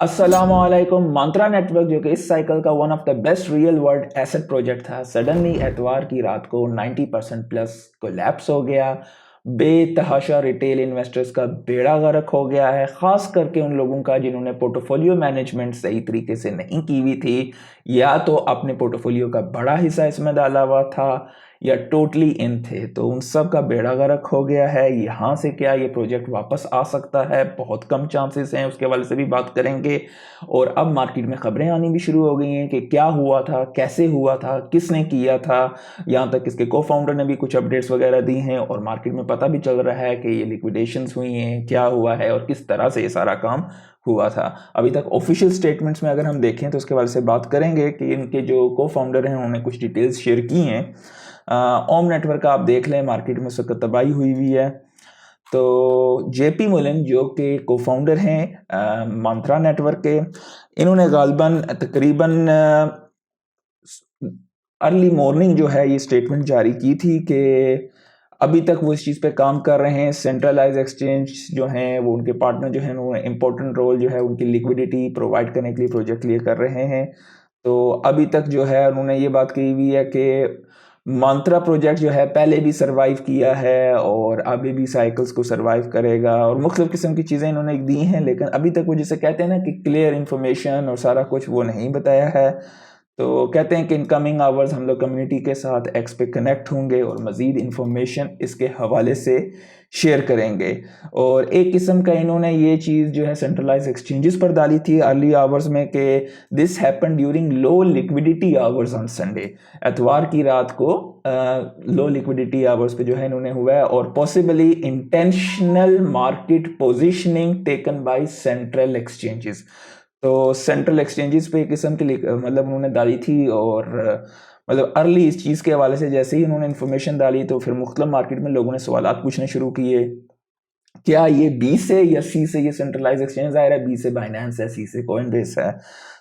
अस्सलामुअलैकुम। मंत्रा नेटवर्क जो कि इस साइकिल का one of the best real world asset project था, सडनली एतवार की रात को 90% प्लस कोलैप्स हो गया। बेतहाशा रिटेल इन्वेस्टर्स का बेड़ा गर्क हो गया है, खास करके उन लोगों का जिन्होंने पोर्टफोलियो मैनेजमेंट सही तरीके से नहीं की हुई थी, या तो अपने पोर्टफोलियो का बड़ा हिस्सा इसमें डाला हुआ था या टोटली इन थे, तो उन सब का बेड़ा गर्क हो गया है। यहाँ से क्या ये प्रोजेक्ट वापस आ सकता है? बहुत कम चांसेस हैं, उसके हवाले से भी बात करेंगे। और अब मार्केट में खबरें आनी भी शुरू हो गई हैं कि क्या हुआ था, कैसे हुआ था, किसने किया था। यहाँ तक इसके को फाउंडर ने भी कुछ अपडेट्स वगैरह दी हैं और मार्केट में पता भी चल रहा है कि ये लिक्विडेशंस हुई हैं, क्या हुआ है और किस तरह से ये सारा काम हुआ था। अभी तक ऑफिशियल स्टेटमेंट्स में अगर हम देखें तो उसके बारे से बात करेंगे कि इनके जो को फाउंडर हैं उन्होंने कुछ डिटेल्स शेयर की हैं। ओम नेटवर्क का आप देख लें, मार्केट में उसका तबाही हुई हुई है। तो जेपी मुलिन जो कि को फाउंडर हैं मंत्रा नेटवर्क के, इन्होंने गालिबन तकरीबन अर्ली मॉर्निंग जो है ये स्टेटमेंट जारी की थी कि अभी तक वो इस चीज़ पे काम कर रहे हैं। सेंट्रलाइज एक्सचेंज जो हैं वो उनके पार्टनर जो हैं वो इम्पोर्टेंट रोल जो है उनकी लिक्विडिटी प्रोवाइड करने के लिए प्रोजेक्ट लिए कर रहे हैं। तो अभी तक जो है उन्होंने ये बात कही हुई है कि मंत्रा प्रोजेक्ट जो है पहले भी सरवाइव किया है और अभी भी साइकिल्स को सरवाइव करेगा, और मुख्तलिफ किस्म की चीज़ें इन्होंने दी हैं, लेकिन अभी तक वो जिसे कहते हैं ना कि क्लियर इन्फॉर्मेशन और सारा कुछ वो नहीं बताया है। तो कहते हैं कि इन कमिंग आवर्स हम लोग कम्युनिटी के साथ एक्स पे कनेक्ट होंगे और मज़ीद इन्फॉर्मेशन इसके हवाले से शेयर करेंगे। और एक किस्म का इन्होंने ये चीज़ जो है सेंट्रलाइज एक्सचेंजेस पर डाली थी अर्ली आवर्स में कि this happen during low liquidity hours on Sunday. एतवार की रात को लो लिक्विडिटी आवर्स पे जो है इन्होंने हुआ है, और possibly intentional market positioning taken by central exchanges. तो सेंट्रल एक्सचेंजेस पे एक किस्म की मतलब उन्होंने डाली थी, और मतलब अर्ली इस चीज़ के हवाले से जैसे ही उन्होंने इन्फॉर्मेशन डाली तो फिर मुख्तलिफ मार्केट में लोगों ने सवालात पूछने शुरू किए, क्या ये बी से या सी से ये सेंट्रलाइज एक्सचेंज ज़ाहिर है, बी से बाइनेंस है, सी से कॉइनबेस है।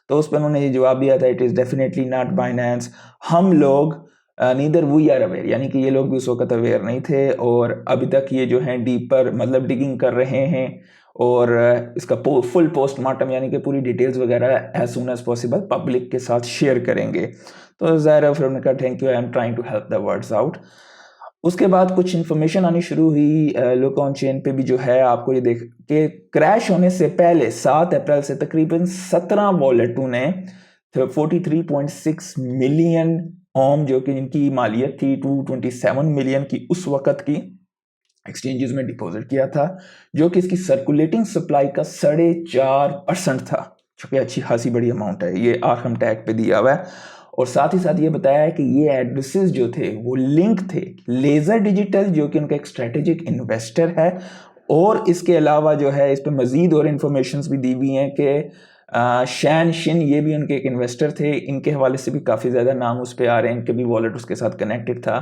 तो उस पर उन्होंने ये जवाब दिया था, it is definitely not Binance. हम लोग नीदर वी आर अवेयर, यानी कि ये लोग भी उस वक्त अवेयर नहीं थे, और अभी तक ये जो है डीपर मतलब डिगिंग कर रहे हैं, और इसका फुल पोस्टमार्टम यानी कि पूरी डिटेल्स वगैरह as soon as possible public के साथ शेयर करेंगे। तो ज़ाहिर है फिर उन्होंने कहा thank you, I am trying to help the words out. उसके बाद कुछ इन्फॉर्मेशन आनी शुरू हुई लोकॉन चेन पे भी जो है, आपको ये देख के क्रैश होने से पहले 7 अप्रैल से तकरीबन 17 वॉलेटों ने 43.6 मिलियन ओम जो कि इनकी मालियत थी 227 मिलियन की उस वक़्त की, एक्सचेंजेस में डिपॉजिट किया था, जो कि इसकी सर्कुलेटिंग सप्लाई का 4.5% था, जो कि अच्छी खासी बड़ी अमाउंट है। ये आर्कम टैग पे दिया हुआ है, और साथ ही साथ ये बताया है कि ये एड्रेसेस जो थे वो लिंक थे लेज़र डिजिटल जो कि उनका एक स्ट्रेटेजिक इन्वेस्टर है, और इसके अलावा जो है इस पर मज़ीद और इन्फॉर्मेशन भी दी हुई हैं कि शैन शिन ये भी उनके एक इन्वेस्टर थे, इनके हवाले से भी काफ़ी ज़्यादा नाम उस पर आ रहे हैं, इनके भी वॉलेट उसके साथ कनेक्टेड था।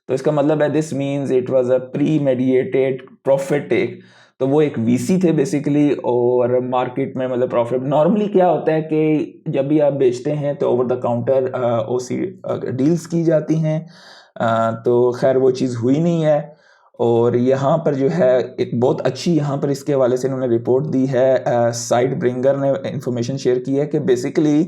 तो इसका मतलब है this means it was a premeditated profit take. तो वो एक वीसी थे बेसिकली, और मार्केट में मतलब प्रॉफिट नॉर्मली क्या होता है कि जब भी आप बेचते हैं तो over the counter OC deals की जाती हैं। तो खैर वो चीज़ हुई नहीं है, और यहाँ पर जो है एक बहुत अच्छी यहाँ पर इसके हवाले से इन्होंने रिपोर्ट दी है, साइड ब्रिंगर ने इंफॉर्मेशन शेयर की है कि बेसिकली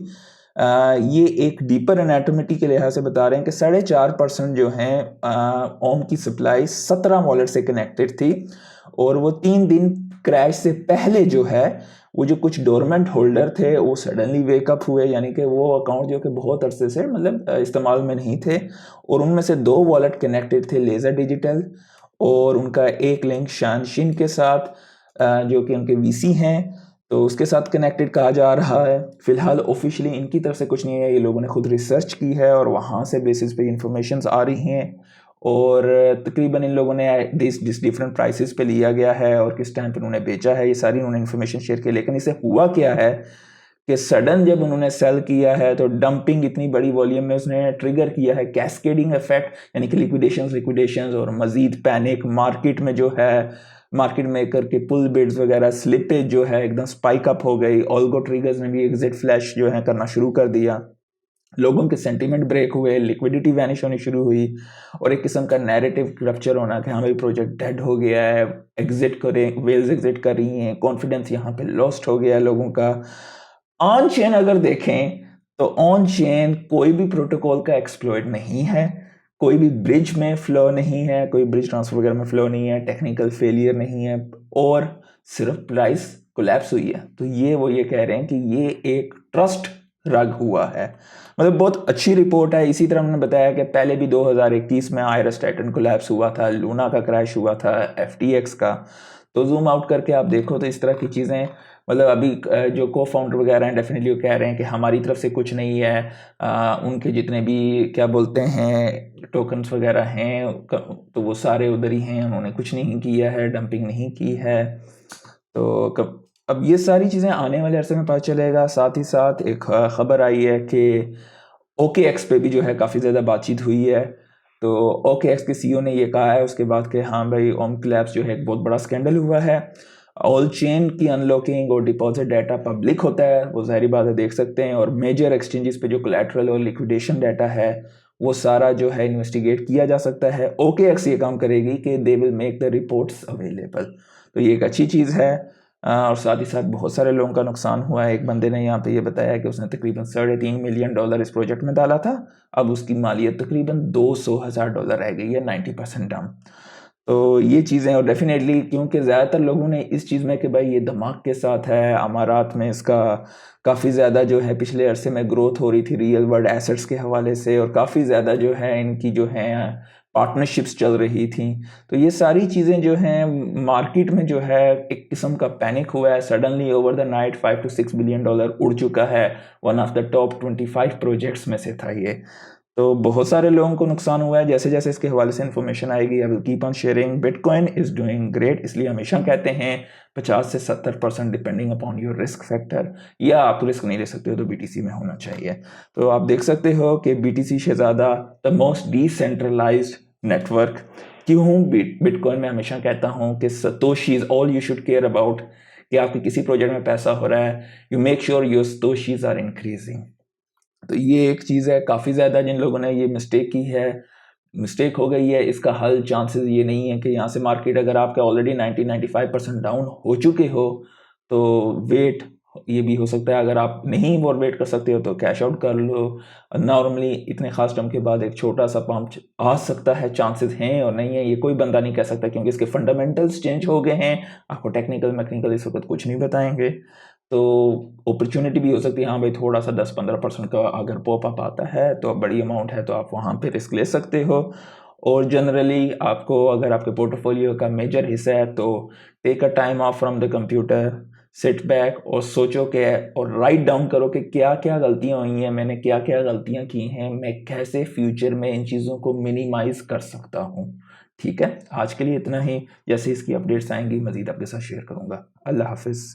ये एक डीपर एनाटोमिटी के लिहाज से बता रहे हैं कि 4.5% जो हैं ओम की सप्लाई 17 वॉलेट से कनेक्टेड थी, और वो 3 दिन क्रैश से पहले जो है वो जो कुछ डोरमेंट होल्डर थे वो सडनली वेकअप हुए, यानी कि वो अकाउंट जो कि बहुत अरसे से मतलब इस्तेमाल में नहीं थे, और उनमें से 2 वॉलेट कनेक्टेड थे लेज़र डिजिटल, और उनका एक लिंक शानशिन के साथ जो कि उनके वीसी हैं, तो उसके साथ कनेक्टेड कहा जा रहा है। फिलहाल ऑफिशियली इनकी तरफ से कुछ नहीं है, ये लोगों ने खुद रिसर्च की है और वहाँ से बेसिस पे इंफॉर्मेशन आ रही हैं, और तकरीबन इन लोगों ने डिफरेंट प्राइसेस पे लिया गया है और किस टाइम पे उन्होंने बेचा है, ये सारी उन्होंने इन्फॉर्मेशन शेयर की। लेकिन इसे हुआ क्या है कि सडन जब उन्होंने सेल किया है तो डंपिंग इतनी बड़ी वॉल्यूम में उसने ट्रिगर किया है कैस्केडिंग इफेक्ट, यानी कि लिक्विडेशंस और मजीद पैनिक मार्केट में जो है, मार्केट मेकर के पुल बिड्स वगैरह स्लिपेज जो है एकदम स्पाइक अप हो गई। ऑल्गो ट्रिगर्स ने भी एग्जिट फ्लैश जो है करना शुरू कर दिया। लोगों के सेंटीमेंट ब्रेक हुए, लिक्विडिटी वैनिश होनी शुरू हुई और एक किस्म का नैरेटिव रप्चर होना कि हाँ भाई प्रोजेक्ट डेड हो गया है, एग्जिट करें, वेल्स एग्जिट कर रही हैं, कॉन्फिडेंस यहाँ पे लॉस्ट हो गया है लोगों का। ऑन चेन अगर देखें तो ऑन चेन कोई भी प्रोटोकॉल का एक्सप्लॉइट नहीं है, कोई भी ब्रिज में फ्लो नहीं है, कोई ब्रिज ट्रांसफर वगैरह में फ्लो नहीं है, टेक्निकल फेलियर नहीं है, और सिर्फ प्राइस कोलैप्स हुई है। तो ये कह रहे हैं कि ये एक ट्रस्ट रग हुआ है। मतलब बहुत अच्छी रिपोर्ट है। इसी तरह उन्होंने बताया कि पहले भी 2021 में आयरस टाइटन कोलैप्स हुआ था, लूना का क्रैश हुआ था, FTX का। तो जूम आउट करके आप देखो तो इस तरह की चीज़ें, मतलब अभी जो को फाउंडर वगैरह हैं डेफिनेटली वो कह रहे हैं कि हमारी तरफ से कुछ नहीं है, उनके जितने भी क्या बोलते हैं टोकन्स वगैरह हैं तो वो सारे उधर ही हैं, उन्होंने कुछ नहीं किया है, डंपिंग नहीं की है। तो अब ये सारी चीज़ें आने वाले अरसे में पता चलेगा। साथ ही साथ एक खबर आई है कि OKX पे भी जो है काफ़ी ज़्यादा बातचीत हुई है। तो OKX के CEO ने ये कहा है उसके बाद कि हाँ भाई ओम कोलैप्स जो है एक बहुत बड़ा स्कैंडल हुआ है। ऑल चेन की अनलॉकिंग और डिपॉजिट डाटा पब्लिक होता है, वो ज़ाहिर बात है देख सकते हैं, और मेजर एक्सचेंजेस पे जो कोलैटरल और लिक्विडेशन डाटा है वो सारा जो है इन्वेस्टिगेट किया जा सकता है। OKX ये काम करेगी कि they will make the reports available. तो ये एक अच्छी चीज़ है। और साथ ही साथ बहुत सारे लोगों का नुकसान हुआ है। एक बंदे ने यहाँ पे ये बताया कि उसने तकरीबन $3.5 मिलियन इस प्रोजेक्ट में डाला था, अब उसकी मालियत तकरीबन $200,000 रह गई है, 90% डाउन। तो ये चीज़ें, और डेफिनेटली क्योंकि ज़्यादातर लोगों ने इस चीज़ में कि भाई ये धमाक के साथ है, अमारात में इसका काफ़ी ज़्यादा जो है पिछले अरसे में ग्रोथ हो रही थी रियल वर्ल्ड एसेट्स के हवाले से, और काफ़ी ज़्यादा जो है इनकी जो है पार्टनरशिप्स चल रही थी। तो ये सारी चीज़ें जो हैं मार्केट में जो है एक किस्म का पैनिक हुआ है। Suddenly over the night $5 to $6 billion उड़ चुका है। One of the top 25 projects में से था ये। तो बहुत सारे लोगों को नुकसान हुआ है। जैसे जैसे इसके हवाले से इन्फॉर्मेशन आएगी I will keep on sharing. Bitcoin is doing great, इसलिए हमेशा कहते हैं 50 से 70% depending upon your risk factor, या आप रिस्क नहीं ले सकते हो तो BTC में होना चाहिए। तो आप देख सकते हो कि BTC शहजादा द मोस्ट डिसेंट्रलाइज्ड नेटवर्क। क्यों बिटकॉइन में हमेशा कहता हूँ कि satoshi is all you should care about, कि आपके किसी प्रोजेक्ट में पैसा हो रहा है, you make sure your satoshis are increasing. तो ये एक चीज़ है। काफ़ी ज़्यादा जिन लोगों ने ये मिस्टेक की है, मिस्टेक हो गई है, इसका हल चांसेस ये नहीं है कि यहाँ से मार्केट अगर आपका ऑलरेडी 90-95% डाउन हो चुके हो तो वेट, ये भी हो सकता है अगर आप नहीं और वेट कर सकते हो तो कैश आउट कर लो। नॉर्मली इतने खास टर्म के बाद एक छोटा सा पंप आ सकता है, चांसेस हैं और नहीं है ये कोई बंदा नहीं कह सकता, क्योंकि इसके फंडामेंटल्स चेंज हो गए हैं। आपको टेक्निकल मैकेनिकल इस वक्त कुछ नहीं बताएंगे। तो अपॉर्चुनिटी भी हो सकती है, हाँ भाई थोड़ा सा 10-15% का अगर पॉप अप आता है तो बड़ी अमाउंट है तो आप वहाँ पे रिस्क ले सकते हो। और जनरली आपको अगर आपके पोर्टफोलियो का मेजर हिस्सा है तो take a time off from the computer, sit back और सोचो कि, और राइट डाउन करो कि क्या क्या गलतियाँ हुई हैं, मैंने क्या क्या गलतियाँ की हैं, मैं कैसे फ्यूचर में इन चीज़ों को मिनिमाइज कर सकता हूँ। ठीक है, आज के लिए इतना ही। जैसे इसकी अपडेट्स आएंगी मज़ीद आपके साथ शेयर करूँगा। अल्लाह हाफिज़।